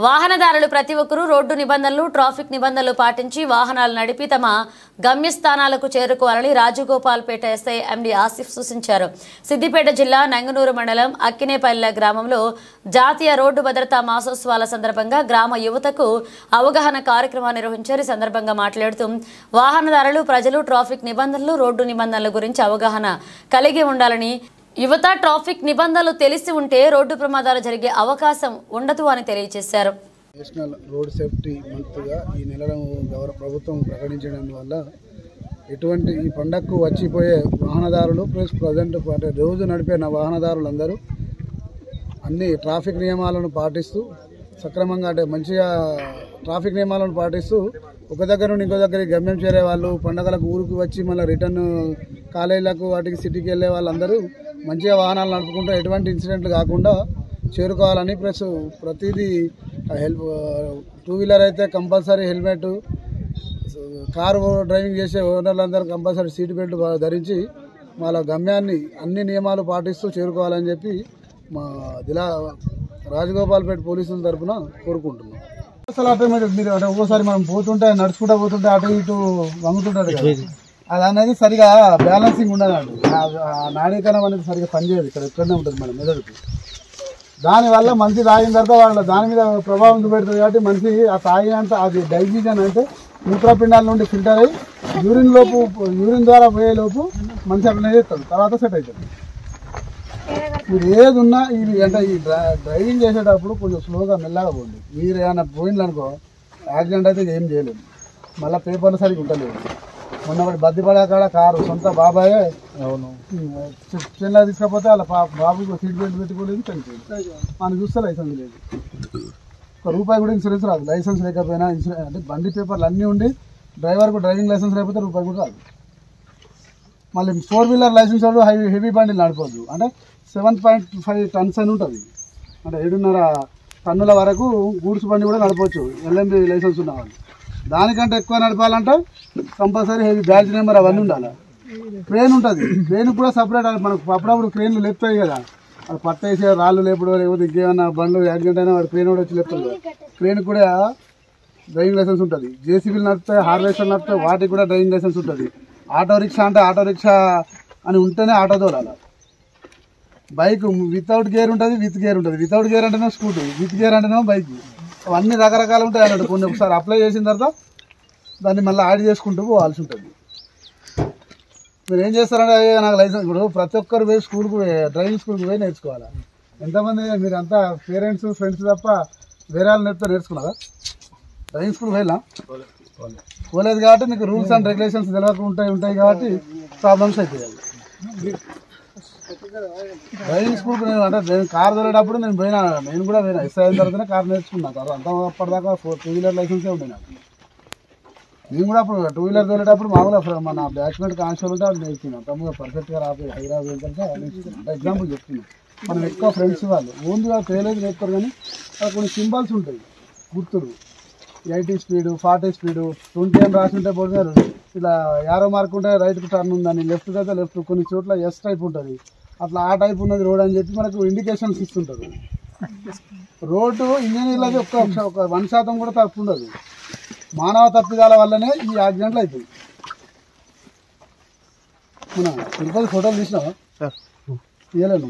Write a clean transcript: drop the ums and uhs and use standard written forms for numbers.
వాహనదారులు ప్రతి ఒక్కరూ రోడ్డు నిబంధనలు ట్రాఫిక్ నిబంధనలు పాటించి వాహనాలు నడిపి తమ గమ్యస్థానాలకు చేరుకోవాలని రాజగోపాల్పేట ఎస్ఐ ఎండి ఆసిఫ్ సూచించారు. సిద్దిపేట జిల్లా నంగనూరు మండలం అక్కినేపల్లె గ్రామంలో జాతీయ రోడ్డు భద్రతా మాసోత్సవాల సందర్భంగా గ్రామ యువతకు అవగాహన కార్యక్రమాన్ని నిర్వహించారు. ఈ సందర్భంగా మాట్లాడుతూ వాహనదారులు ప్రజలు ట్రాఫిక్ నిబంధనలు రోడ్డు నిబంధనల గురించి అవగాహన కలిగి ఉండాలని, యువత ట్రాఫిక్ నిబంధనలు తెలిసి ఉంటే రోడ్డు ప్రమాదాలు జరిగే అవకాశం ఉండదు అని తెలియజేశారు. నేషనల్ రోడ్ సేఫ్టీ మంత్గా ఈ నెలలో ప్రభుత్వం ప్రకటించడం వల్ల ఎటువంటి ఈ పండగకు వచ్చిపోయే వాహనదారులు ప్లస్ ప్రజెంట్ అంటే రోజు నడిపే వాహనదారులందరూ అన్ని ట్రాఫిక్ నియమాలను పాటిస్తూ సక్రమంగా అంటే మంచిగా ట్రాఫిక్ నియమాలను పాటిస్తూ ఒక దగ్గర నుండి ఇంకో దగ్గరికి గమ్యం చేరే వాళ్ళు, పండగలకు ఊరికి వచ్చి మళ్ళీ రిటర్న్ కాలేజీలకు వాటికి సిటీకి వెళ్ళే వాళ్ళందరూ మంచిగా వాహనాలు నడుపుకుంటూ ఎటువంటి ఇన్సిడెంట్లు కాకుండా చేరుకోవాలని, ప్లస్ ప్రతిదీ టూ వీలర్ అయితే కంపల్సరీ హెల్మెట్, కారు డ్రైవింగ్ చేసే ఓనర్లందరూ కంపల్సరీ సీట్ బెల్ట్ ధరించి వాళ్ళ గమ్యాన్ని అన్ని నియమాలు పాటిస్తూ చేరుకోవాలని చెప్పి మా రాజగోపాల్పేట పోలీసుల తరఫున కోరుకుంటున్నాం. అసలు ఆటోమేటిక్ మీరు అంటే ఒక్కోసారి మనం పోతుంటే నడుచుకుంటూ పోతుంటే అటు ఇటు వంగుతుంటాడు కదా, అది అనేది సరిగా బ్యాలెన్సింగ్ ఉండదు. నాణ్యకరం అనేది సరిగా పనిచేయదు. ఇక్కడనే ఉంటుంది మన మెదడుకి. దానివల్ల మనిషి తాగిన తర్వాత వాళ్ళ దాని మీద ప్రభావం చూపెడుతుంది. కాబట్టి మనిషి ఆ తాగినంత అది డైజెషన్ అంటే మూత్రపిండాల నుండి ఫిల్టర్ అయ్యి యూరిన్ ద్వారా పోయే లోపు మనిషి అట్లనే చేస్తాడు, తర్వాత సెట్ అవుతుంది. మీరు ఏది ఉన్నా ఇది అంటే ఈ డ్రైవింగ్ చేసేటప్పుడు కొంచెం స్లోగా మెల్లగా పోండి. మీరు ఏమైనా పోయిందనుకో యాక్సిడెంట్ అయితే ఏం చేయలేదు, మళ్ళీ పేపర్లు సరిగ్గా ఉండలేదు. మొన్న బద్దిపడే కాడ కారు సొంత బాబాయే చిన్న తీసుకపోతే వాళ్ళ బాబుకి సీట్ బెల్ట్ పెట్టుకోలేదు, చనిపోయింది. మనం చూస్తే లైసెన్స్ లేదు, ₹1 కూడా ఇన్సూరెన్స్ రాదు. లైసెన్స్ లేకపోయినా ఇన్సూరెన్స్ అంటే బండి పేపర్లు అన్నీ ఉండి డ్రైవర్కు డ్రైవింగ్ లైసెన్స్ లేకపోతే ₹1 కూడా రాదు. మళ్ళీ 4 వీలర్ లైసెన్స్ వాళ్ళు హెవీ బండిలు నడపద్దు. అంటే 7.5 టన్స్ అని ఉంటుంది, అంటే 7.5 టన్నుల వరకు గూడ్స్ బండి కూడా నడపవచ్చు LMB లైసెన్స్ ఉన్న వాళ్ళు. దానికంటే ఎక్కువ నడపాలంటే కంపల్సరీ హెవీ బ్యాడ్జ్ నెంబర్ అవన్నీ ఉండాలి. క్రేన్ ఉంటుంది, క్రేన్ కూడా సపరేట్. మనకు అప్పుడప్పుడు క్రేన్లు లేపుతాయి కదా, అది పట్టేసే రాళ్ళు లేపడం లేకపోతే ఇంకేమన్నా బండ్లు యాక్సిడెంట్ అయినా వాడు క్రేన్ కూడా వచ్చి లేపుతుంది కదా. క్రేన్ కూడా డ్రైవింగ్ లైసెన్స్ ఉంటుంది. జేసీబీలు నడుపుతాయి, హార్వెస్టర్లు నడుపుతాయి, వాటికి కూడా డ్రైవింగ్ లైసెన్స్ ఉంటుంది. ఆటో రిక్షా అంటే ఆటో రిక్షా అని ఉంటేనే ఆటో తోలాలి. బైక్ వితౌట్ గేర్ ఉంటుంది, విత్ గేర్ ఉంటుంది. వితౌట్ గేర్ అంటేనే స్కూటీ, విత్ గేర్ అంటేనే బైక్. అవన్నీ రకరకాలు ఉంటాయి అన్నట్టు. కొన్ని ఒకసారి అప్లై చేసిన తర్వాత దాన్ని మళ్ళీ యాడ్ చేసుకుంటూ పోవాల్సి ఉంటుంది. మీరు ఏం చేస్తారంటే నాకు లైసెన్స్ ఇప్పుడు ప్రతి ఒక్కరు పోయి స్కూల్కి డ్రైవింగ్ స్కూల్కి పోయి నేర్చుకోవాలి. ఎంతమంది మీరంతా పేరెంట్స్ ఫ్రెండ్స్ తప్ప వేరే వాళ్ళు నేర్చుకున్నారా? డ్రైవింగ్ స్కూల్కి వెళ్ళా పోలేదు కాబట్టి మీకు రూల్స్ అండ్ రెగ్యులేషన్స్ తెలియకుండా ఉంటాయి కాబట్టి ప్రాబ్లమ్స్ అవుతాయి. డ్రైవింగ్ స్కూల్కి నేను అంటే నేను కార్ తోలేటప్పుడు నేను కూడా పోయినా. ఎస్ఐ అయిన తర్వాతనే కార్ నేర్చుకున్నాను. అంతా అప్పటిదాకా 2 వీలర్ లైసెన్సే ఉండే నాకు. నేను కూడా అప్పుడు 2 వీలర్ తోలేటప్పుడు మామూలుగా మన బ్యాచ్మెంట్ కాన్స్టేబుల్ ఉంటే అది నేర్చుకున్నాను. తమ్ముడు పర్ఫెక్ట్గా రాబోయే హైదరాబాద్ వెళ్తే నేర్చుకున్నాను. అంటే ఎగ్జాంపుల్ చెప్తున్నాను. మనం ఎక్కువ ఫ్రెండ్స్ వాళ్ళు ఓన్గా తేలేదు నేర్పుతారు, కానీ అక్కడ కొన్ని సింబల్స్ ఉంటాయి గుర్తులు. 80 స్పీడు, 40 స్పీడు, 20 అని రాసి ఉంటే పోతున్నారు. ఇలా యారో మార్క్ ఉంటే రైట్కి టర్న్ ఉందని, లెఫ్ట్కి అయితే లెఫ్ట్, కొన్ని చోట్ల ఎస్ టైప్ ఉంటుంది. అట్లా ఆ టైప్ ఉన్నది రోడ్ అని చెప్పి మనకు ఇండికేషన్స్ ఇస్తుంటారు. రోడ్డు ఇంజనీర్లది ఒక 1% కూడా తప్పు ఉండదు. మానవ తప్పిదాల వల్లనే ఈ యాక్సిడెంట్లు అవుతాయి. మన తిరుపతి ఫోటోలు తీసినావా? తీయలేదు.